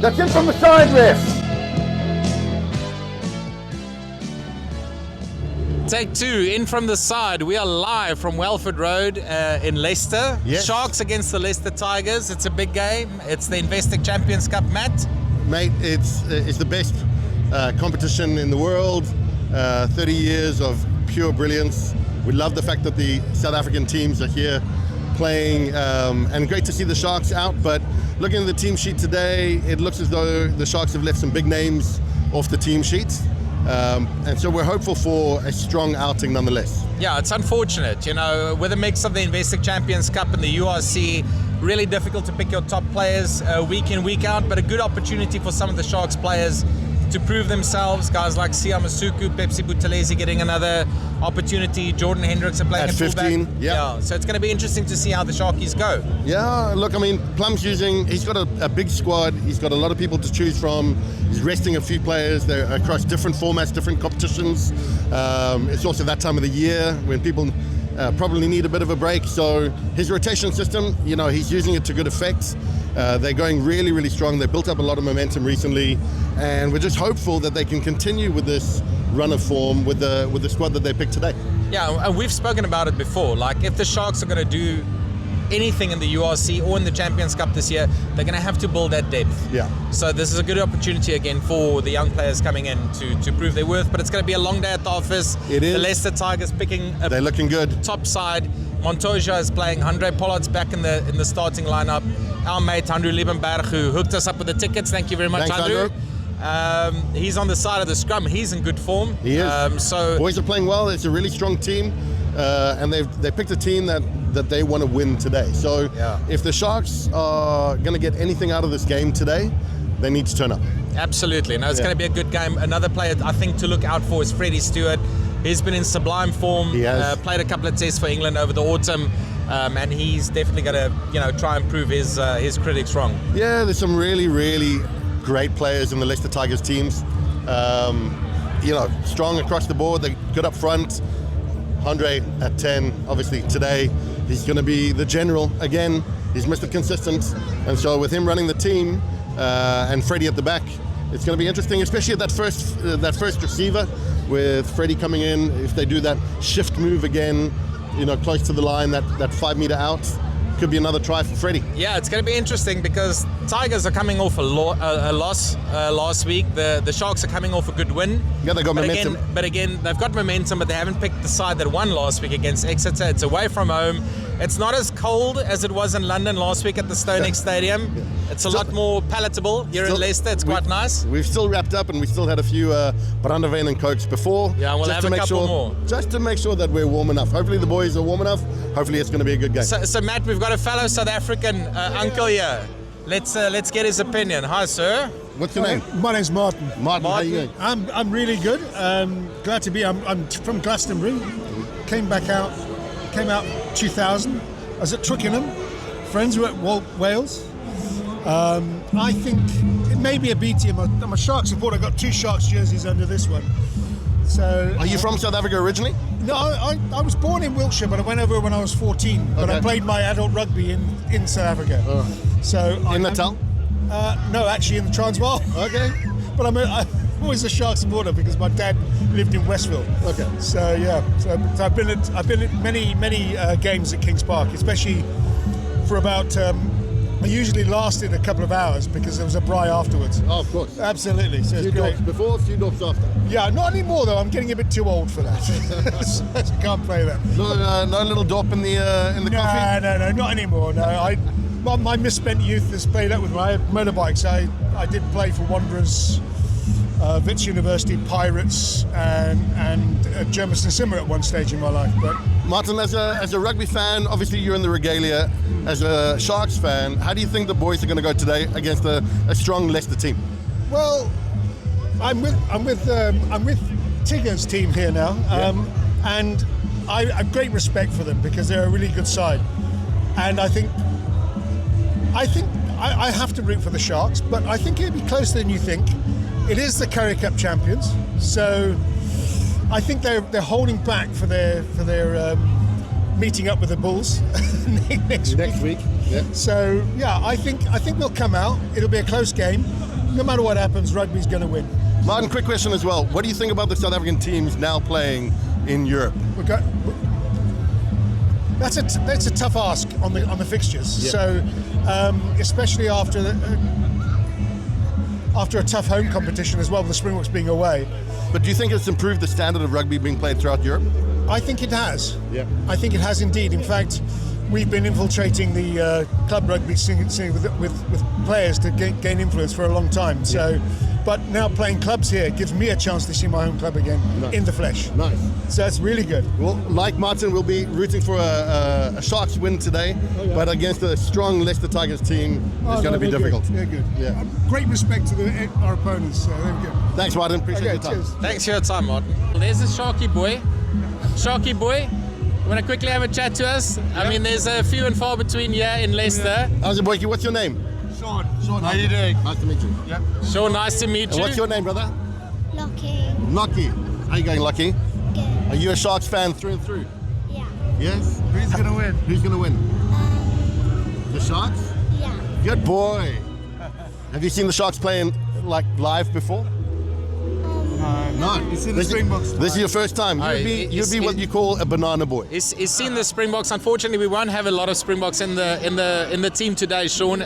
That's in from the side, ref. Take two, in from the side. We are live from Welford Road in Leicester. Yes. Sharks against the Leicester Tigers. It's a big game. It's the Investec Champions Cup, Matt. Mate, it's the best competition in the world. 30 years of pure brilliance. We love the fact that the South African teams are here playing, and great to see the Sharks out. But looking at the team sheet today, it looks as though the Sharks have left some big names off the team sheets. And so we're hopeful for a strong outing nonetheless. Yeah, it's unfortunate, you know, with a mix of the Investec Champions Cup and the URC, really difficult to pick your top players week in, week out, but a good opportunity for some of the Sharks players to prove themselves. Guys like Sia Masuku, Pepsi Buthelezi getting another opportunity. Jordan Hendricks are playing At 15, fullback. yeah. So it's going to be interesting to see how the Sharkies go. Yeah, look, I mean, Plum's he's got a big squad. He's got a lot of people to choose from. He's resting a few players. They're across different formats, different competitions. It's also that time of the year when people probably need a bit of a break. So his rotation system, you know, he's using it to good effect. They're going really, really strong. They built up a lot of momentum recently, and we're just hopeful that they can continue with this run of form with the squad that they picked today. Yeah, and we've spoken about it before. Like, if the Sharks are going to do anything in the URC or in the Champions Cup this year, they're going to have to build that depth. Yeah. So this is a good opportunity again for the young players coming in to prove their worth. But it's going to be a long day at the office. It is. The Leicester Tigers picking a They're looking good. top side. Montoya is playing. Handre Pollard's back in the starting lineup. Our mate Handre Liebenberg, who hooked us up with the tickets. Thank you very much, Thanks, Handre. He's on the side of the scrum. He's in good form. He is. So boys are playing well. It's a really strong team, and they picked a team that they want to win today. So Yeah. if the Sharks are going to get anything out of this game today, they need to turn up. Absolutely. No, it's Yeah. going to be a good game. Another player I think to look out for is Freddie Stewart. He's been in sublime form. He has. Played a couple of tests for England over the autumn, and he's definitely going to try and prove his critics wrong. Yeah, there's some really, really great players in the Leicester Tigers teams. Strong across the board. They're good up front. Handre at 10, obviously today he's going to be the general again. He's Mr. Consistent, and so with him running the team and Freddie at the back, it's going to be interesting, especially at that first receiver with Freddie coming in. If they do that shift move again, close to the line, that 5 meter out, could be another try for Freddie. Yeah, it's going to be interesting because Tigers are coming off a loss last week. The Sharks are coming off a good win. Yeah, they got momentum. But again, they've got momentum, but they haven't picked the side that won last week against Exeter. It's away from home. It's not as cold as it was in London last week at the StoneX Stadium. It's a lot more palatable here in Leicester. It's quite nice. We've still wrapped up, and we still had a few Brandewijn and Cokes before. Yeah, we'll have a couple more. Just to make sure that we're warm enough. Hopefully the boys are warm enough. Hopefully it's going to be a good game. So Matt, we've got a fellow South African uncle here. Let's get his opinion. Hi, sir. What's your name? My name's Martin. Martin, how are you going? I'm really good. Glad to be. I'm from Glastonbury. Came out 2000. I was at Twickenham. Friends were at Wales. I think it may be a B team. I'm a Sharks supporter. I got 2 Sharks jerseys under this one. So. Are you from South Africa originally? No, I was born in Wiltshire, but I went over when I was 14. But I played my adult rugby in South Africa. So in Natal? No, actually in the Transvaal. Okay. But I'm always a Sharks supporter because my dad lived in Westville. Okay. So yeah, so I've been at many games at Kings Park, especially for about. I usually lasted a couple of hours because there was a braai afterwards. Oh, of course. Absolutely. So Few it's great. drops before, a few drops after. Yeah, not anymore though. I'm getting a bit too old for that. So I can't play that. No little dop in the coffee? No, not anymore. No, my misspent youth is played up with my motorbikes. I did play for Wanderers, Wits University, Pirates, and Germiston Simmer at one stage in my life. But Martin, as a rugby fan, obviously you're in the regalia. As a Sharks fan, how do you think the boys are going to go today against a strong Leicester team? Well, I'm with Tigger's team here now, and I have great respect for them because they're a really good side, and I think I have to root for the Sharks, but I think it'll be closer than you think. It is the Currie Cup champions, so I think they're holding back for their meeting up with the Bulls next week. Yeah. So yeah, I think we'll come out. It'll be a close game. no matter what happens, rugby's going to win. Martin, quick question as well. What do you think about the South African teams now playing in Europe? That's a tough ask on the fixtures. Yeah. So, especially after a tough home competition as well, with the Springboks being away. But do you think it's improved the standard of rugby being played throughout Europe? I think it has. Yeah. I think it has indeed. In fact, we've been infiltrating the club rugby scene with players to gain influence for a long time. So, but now playing clubs here gives me a chance to see my home club again in the flesh. Nice. So that's really good. Well, like Martin, we'll be rooting for a Sharks win today, but against a strong Leicester Tigers team, it's going to be difficult. They're good. Yeah. Great respect to our opponents. So there we go. Thanks, Martin. Appreciate your time. Cheers. Thanks for your time, Martin. There's a Sharky boy. Sharky boy, you want to quickly have a chat to us? I mean, there's a few and far between here in Leicester. How's it, Boykie? What's your name? Sean, How are you doing? Nice to meet you. Yeah. Sean, nice to meet And you. what's your name, brother? Lucky. Lucky. How you going, Lucky? Good. Are you a Sharks fan through and through? Yeah. Yes? Who's going to win? Who's going to win? The Sharks? Yeah. Good boy. Have you seen the Sharks playing like live before? No. It's in the Springboks. This is your first time. Oh, You'd be what you call a banana boy. He's seen the Springboks. Unfortunately, we won't have a lot of Springboks in the team today, Sean.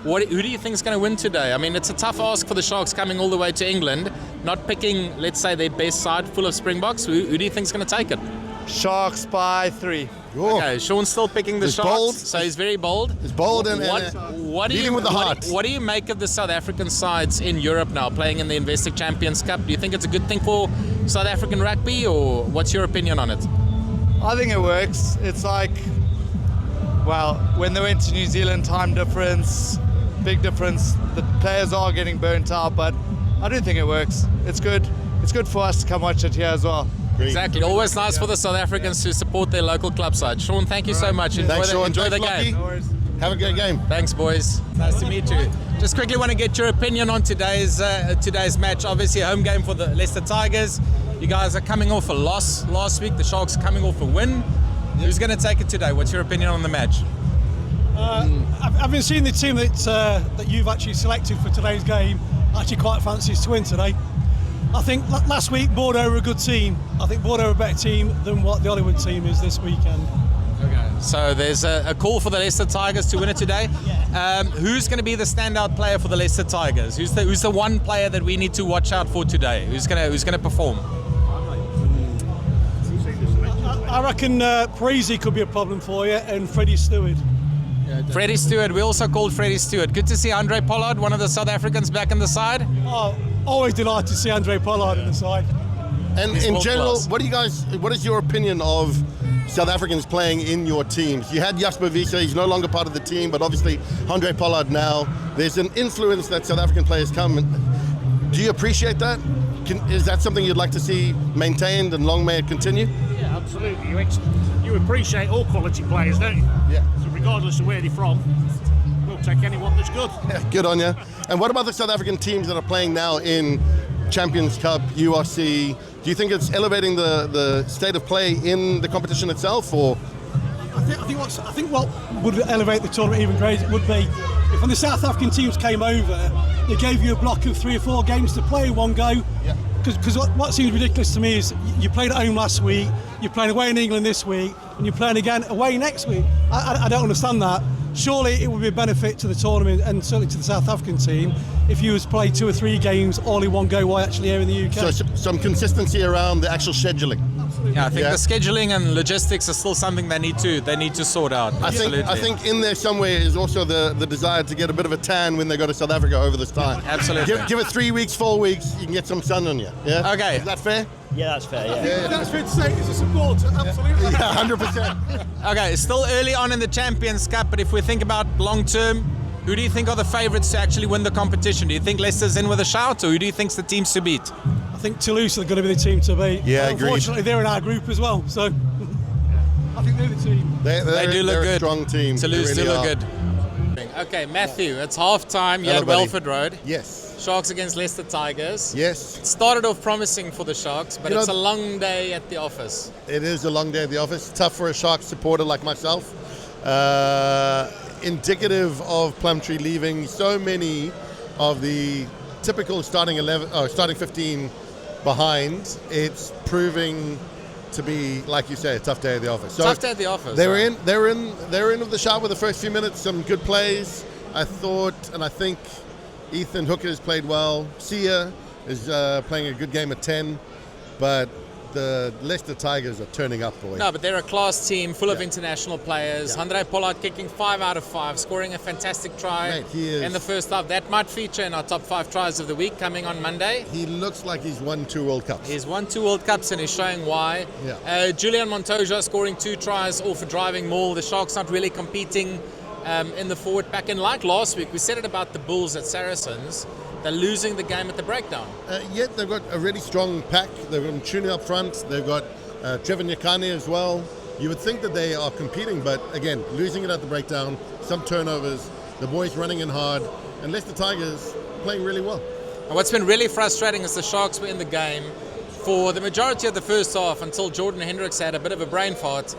Who do you think is going to win today? I mean, it's a tough ask for the Sharks coming all the way to England, not picking, let's say, their best side full of Springboks. Who do you think is going to take it? Sharks by 3. Oh, Okay, Sean's still picking the He's Sharks, bold. so he's very bold. it's bold and What do leading you with the what- heart. What do you make of the South African sides in Europe now, playing in the Investec Champions Cup? Do you think it's a good thing for South African rugby, or what's your opinion on it? I think it works. It's like, well, when they went to New Zealand, time difference, big difference. The players are getting burnt out, but I don't think it works. It's good. It's good for us to come watch it here as well. Exactly. Always nice for the South Africans to support their local club side. Sean, thank you so much. Thanks, Sean. Enjoy the Thanks, game. Lucky. Have a great game. Thanks, boys. Nice to meet you. Just quickly want to get your opinion on today's match. Obviously, a home game for the Leicester Tigers. You guys are coming off a loss last week. The Sharks are coming off a win. Who's going to take it today? What's your opinion on the match? Having seen the team that you've actually selected for today's game, I actually quite fancies to win today. I think last week Bordeaux were a good team. I think Bordeaux are a better team than what the Hollywood team is this weekend. Okay. So there's a call for the Leicester Tigers to win it today. Who's going to be the standout player for the Leicester Tigers? Who's the one player that we need to watch out for today? Who's going to perform? I reckon Parisi could be a problem for you, and Freddie Stewart. Freddie Stewart. We also called Freddie Stewart. Good to see Handre Pollard, one of the South Africans, back on the side. Oh, always delighted to see Handre Pollard on the side. And He's in world general, class. what is your opinion of South Africans playing in your teams? You had Jasper Wiese, he's no longer part of the team, but obviously Handre Pollard now. There's an influence that South African players come. Do you appreciate that? Is that something you'd like to see maintained and long may it continue? Yeah, absolutely. You appreciate all quality players, don't you? Yeah. So regardless of where they're from, we'll take anyone that's good. Good on you. And what about the South African teams that are playing now in Champions Cup, URC? Do you think it's elevating the state of play in the competition itself, or? I think what would elevate the tournament even greater would be if when the South African teams came over, they gave you a block of 3 or 4 games to play in one go. Yeah. Because what seems ridiculous to me is you played at home last week, you're playing away in England this week, and you're playing again away next week. I don't understand that. Surely it would be a benefit to the tournament and certainly to the South African team if you was to play 2 or 3 games all in one go while actually here in the UK. So some consistency around the actual scheduling. Yeah, I think Yeah. the scheduling and logistics are still something they need to sort out. I think in there somewhere is also the desire to get a bit of a tan when they go to South Africa over this time. Absolutely. Give it 3 weeks, 4 weeks, you can get some sun on you. Yeah. Okay. Is that fair? Yeah, that's fair, yeah. That's fair to say, as a supporter, absolutely. Yeah, 100%. Okay, it's still early on in the Champions Cup, but if we think about long term, who do you think are the favourites to actually win the competition? Do you think Leicester's in with a shout, or who do you think's the teams to beat? I think Toulouse are going to be the team to beat. Yeah, agreed. Unfortunately, they're in our group as well, so I think they're the team. They do look they're good. a strong team. Toulouse They do really look are. good. Okay, Matthew, it's half time. You're Hello, at buddy. Welford Road. Yes. Sharks against Leicester Tigers. Yes. It started off promising for the Sharks, but You know, it's a long day at the office. It is a long day at the office. Tough for a Sharks supporter like myself. Indicative of Plumtree leaving so many of the typical starting 15 behind, it's proving to be, like you say, a tough day at the office. So tough day at the office. They were in of the shot with the first few minutes, some good plays. I think Ethan Hooker's played well. Sia is playing a good game at 10, but the Leicester Tigers are turning up, boy. No, but they're a class team full of international players. Handre Pollard kicking 5 out of 5, scoring a fantastic try Mate, he is. in the first half. That might feature in our top 5 tries of the week coming on Monday. He looks like he's won 2 World Cups. He's won 2 World Cups and he's showing why. Yeah. Julian Montoya scoring 2 tries off a driving maul. The Sharks not really competing in the forward pack. And like last week, we said it about the Bulls at Saracens. They're losing the game at the breakdown. Yet they've got a really strong pack. They've got Mchuni up front. They've got Trevor Nyakane as well. You would think that they are competing, but again, losing it at the breakdown, some turnovers, the boys running in hard, and Leicester Tigers playing really well. And what's been really frustrating is the Sharks were in the game for the majority of the first half until Jordan Hendricks had a bit of a brain fart,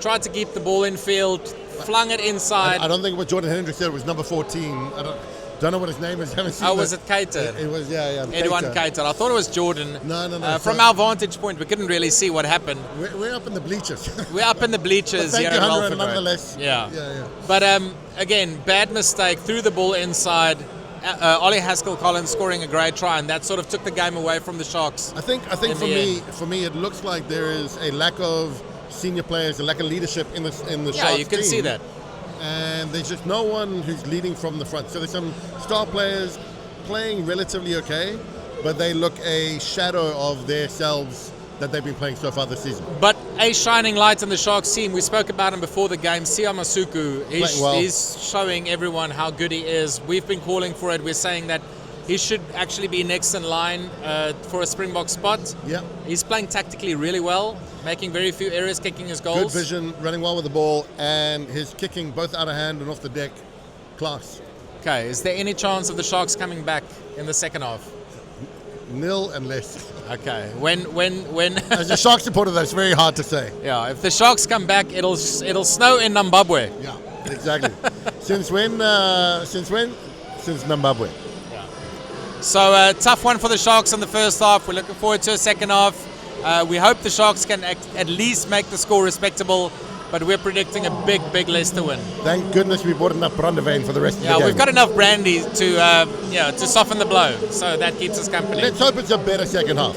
tried to keep the ball in field, flung it inside. I don't think what Jordan Hendricks said was number 14. I don't know what his name is. Haven't seen was it Cater? It was, yeah. Edwin Cater. I thought it was Jordan. No. From our vantage point, we couldn't really see what happened. We're up in the bleachers. We're up in the bleachers Thank here you, in Handre, Welford Road. nonetheless. Yeah. But again, bad mistake. Threw the ball inside. Ollie Haskell-Collins scoring a great try, and that sort of took the game away from the Sharks. I think for me, it looks like there is a lack of senior players, a lack of leadership in the Sharks Yeah, you can team. see that. And there's just no one who's leading from the front. So there's some star players playing relatively okay, but they look a shadow of their selves that they've been playing so far this season. But a shining light in the Sharks team, we spoke about him before the game, Sia Masuku. He's showing everyone how good he is. We've been calling for it. We're saying that he should actually be next in line for a Springbok spot. Yeah. He's playing tactically really well, making very few errors, kicking his goals. Good vision, running well with the ball, and his kicking both out of hand and off the deck, class. Okay, is there any chance of the Sharks coming back in the second half? Nil and less. Okay, when As a Shark supporter, that's very hard to say. Yeah, if the Sharks come back, it'll snow in Zimbabwe. Yeah, exactly. Since when? Since Zimbabwe. So tough one for the Sharks in the first half. We're looking forward to a second half. We hope the Sharks can at least make the score respectable, but we're predicting a big Leicester win. Thank goodness we bought enough brandewijn for the rest of the game. Yeah, we've got enough brandy to soften the blow, so that keeps us company. Let's hope it's a better second half.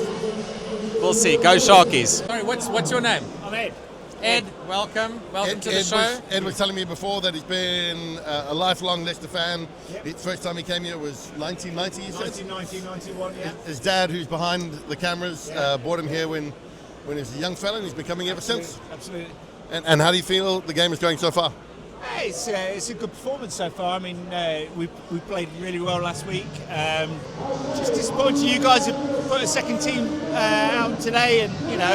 We'll see. Go Sharkies. Sorry, what's your name? I'm Ed. Ed, welcome to the show. Ed was telling me before that he's been a lifelong Leicester fan. Yep. The first time he came here was 1990, he said? 1990, 91, yeah. His dad, who's behind the cameras, brought him here when he was a young fella, and he's been coming ever since. Absolutely. And how do you feel the game is going so far? It's a good performance so far. I mean, we played really well last week. Just disappointed you guys have put a second team out today, and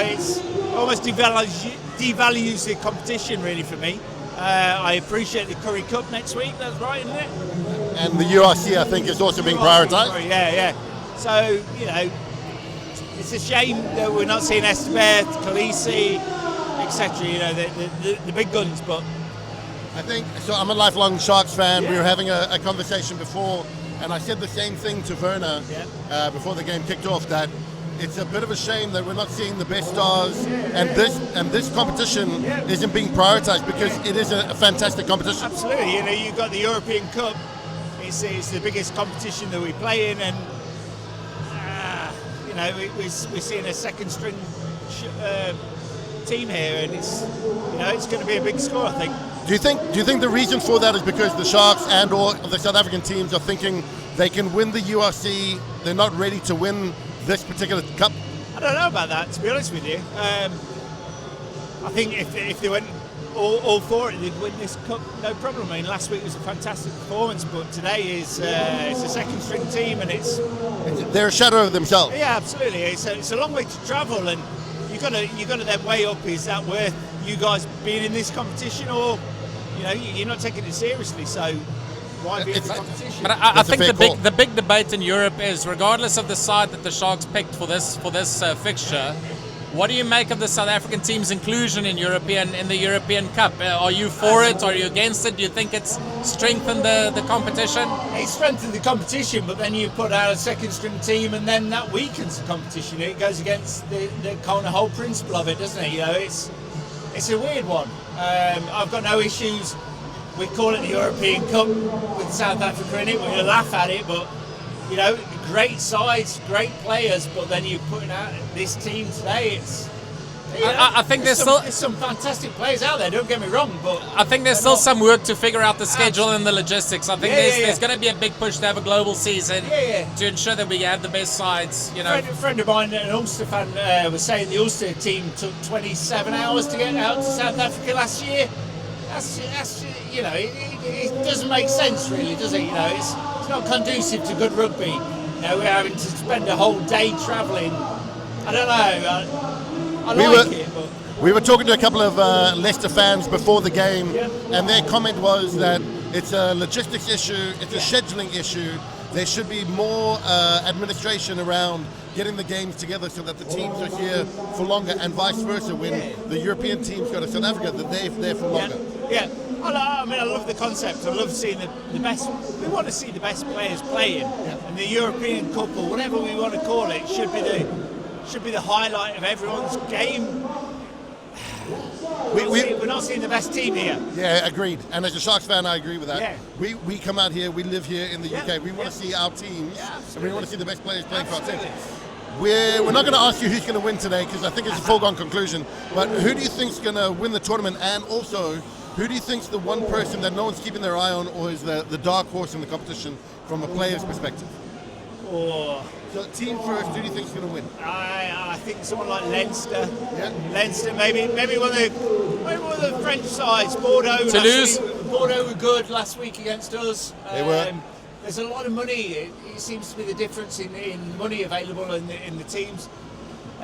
it's almost devalues the competition really for me. I appreciate the Curry Cup next week. That's right, isn't it? And the URC, I think, is also being prioritised. Yeah. So it's a shame that we're not seeing Estebeth, Khaleesi, etc. The big guns, but. I think so. I'm a lifelong Sharks fan. We were having a conversation before, and I said the same thing to Werner before the game kicked off, that it's a bit of a shame that we're not seeing the best stars, and this competition isn't being prioritised, because it is a fantastic competition. Absolutely. You've got the European Cup. It's the biggest competition that we play in, and we're seeing a second string team here, and it's going to be a big score, I think. Do you think the reason for that is because the Sharks and/or the South African teams are thinking they can win the URC, they're not ready to win this particular cup? I don't know about that, to be honest with you. I think if they went all for it, they'd win this cup, no problem. I mean, last week was a fantastic performance, but today is it's a second string team, and they're a shadow of themselves. Yeah, absolutely. It's a long way to travel, and you got to then weigh up: is that worth you guys being in this competition, or you're not taking it seriously? So why be in the competition? But I think the big debate in Europe is, regardless of the side that the Sharks picked for this fixture, What do you make of the South African team's inclusion in the European Cup? Are you for it? Are you against it? Do you think it's strengthened the competition? It strengthened the competition, but then you put out a second-string team, and then that weakens the competition. It goes against the kind of whole principle of it, doesn't it? You know, it's a weird one. I've got no issues. We call it the European Cup with South Africa in it. We're going to laugh at it, but you know, great sides, great players, but then you're putting out this team today. I think there's some fantastic players out there. Don't get me wrong, but I think there's still some work to figure out the schedule and the logistics. I think there's going to be a big push to have a global season to ensure that we have the best sides. You know, a friend of mine, an Ulster fan, was saying the Ulster team took 27 hours to get out to South Africa last year. That's you know, it doesn't make sense really, does it? You know, it's not conducive to good rugby. You know, we're having to spend a whole day travelling. I don't know. I like it, but we were talking to a couple of Leicester fans before the game, and their comment was that it's a logistics issue, it's a scheduling issue. There should be more administration around getting the games together so that the teams are here for longer, and vice versa. When the European teams go to South Africa, that they're there for longer. Yeah. I mean, I love the concept. I love seeing the best. We want to see the best players playing, and the European Cup, or whatever we want to call it, should be the highlight of everyone's game. We're not seeing the best team here. Yeah, agreed. And as a Sharks fan, I agree with that. Yeah. We come out here, we live here in the UK. We want to see our teams, and we want to see the best players playing for our team. We're not going to ask you who's going to win today, because I think it's a foregone conclusion. But who do you think's going to win the tournament? And also, who do you think's the one person that no one's keeping their eye on, or is the dark horse in the competition from a player's perspective? So team first, who do you think's going to win? I think someone like Leinster. Yeah. Leinster, maybe one of the French sides. Bordeaux. Toulouse. Bordeaux were good last week against us. They were. There's a lot of money. It seems to be the difference in money available in the teams.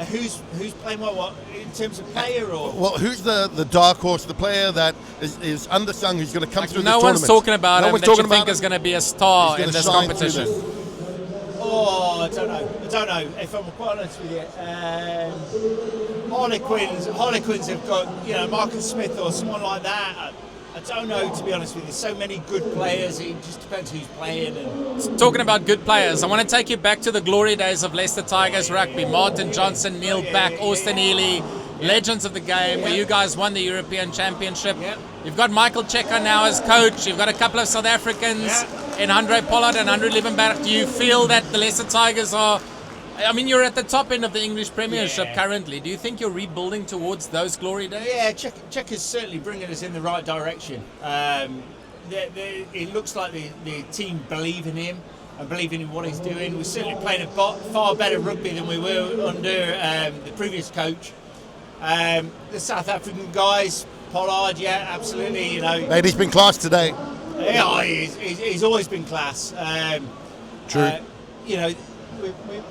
Who's playing what in terms of player, or well, who's the dark horse, the player that is undersung, who's going to come through this tournament? No one's talking about him that you think him. is going to be a star in this competition. Oh, I don't know. If I'm quite honest with you, Harlequins have got, you know, Marcus Smith or someone like that. I don't know, to be honest with you. So many good players. It just depends who's playing. And talking about good players, I want to take you back to the glory days of Leicester Tigers rugby. Martin Johnson, Neil Back, Austin Healy, legends of the game, where you guys won the European Championship. You've got Michael Checker now as coach. You've got a couple of South Africans in Handre Pollard and Handre Liebenberg. Do you feel that the Leicester Tigers are... I mean, you're at the top end of the English Premiership currently. Do you think you're rebuilding towards those glory days? Yeah, Checker's certainly bringing us in the right direction. It looks like the team believe in him and believing in what he's doing. We're certainly playing a far better rugby than we were under the previous coach. The South African guys, Pollard, absolutely. You know, Mate, he's been class today. Yeah, he's always been class. True. You know,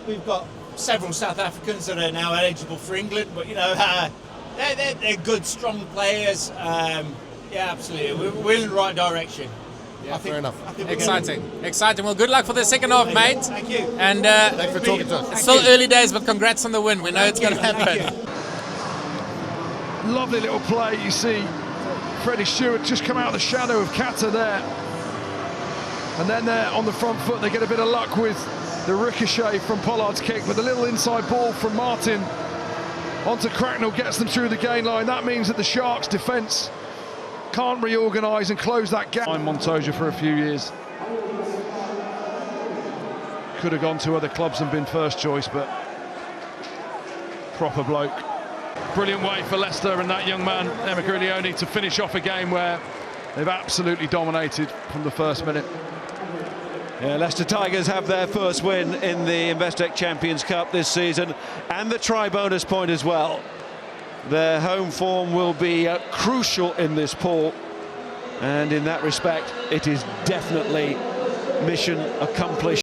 we've got several South Africans that are now eligible for England, but you know, they're good, strong players. Absolutely. We're in the right direction. Yeah, fair enough. Exciting. Well, good luck for the second half, mate. Thank you. And thanks for talking to us. It's still early days, but congrats on the win. We know it's going to happen. Lovely little play. You see Freddie Stewart just come out of the shadow of Kata there. And then there on the front foot, they get a bit of luck with the ricochet from Pollard's kick, but the little inside ball from Martin onto Cracknell gets them through the gain line. That means that the Sharks' defence can't reorganise and close that gap. I'm Montoya for a few years. Could have gone to other clubs and been first choice, but proper bloke. Brilliant way for Leicester and that young man, Emigrilioni, to finish off a game where they've absolutely dominated from the first minute. Yeah, Leicester Tigers have their first win in the Investec Champions Cup this season, and the try-bonus point as well. Their home form will be crucial in this pool, and in that respect, it is definitely mission accomplished.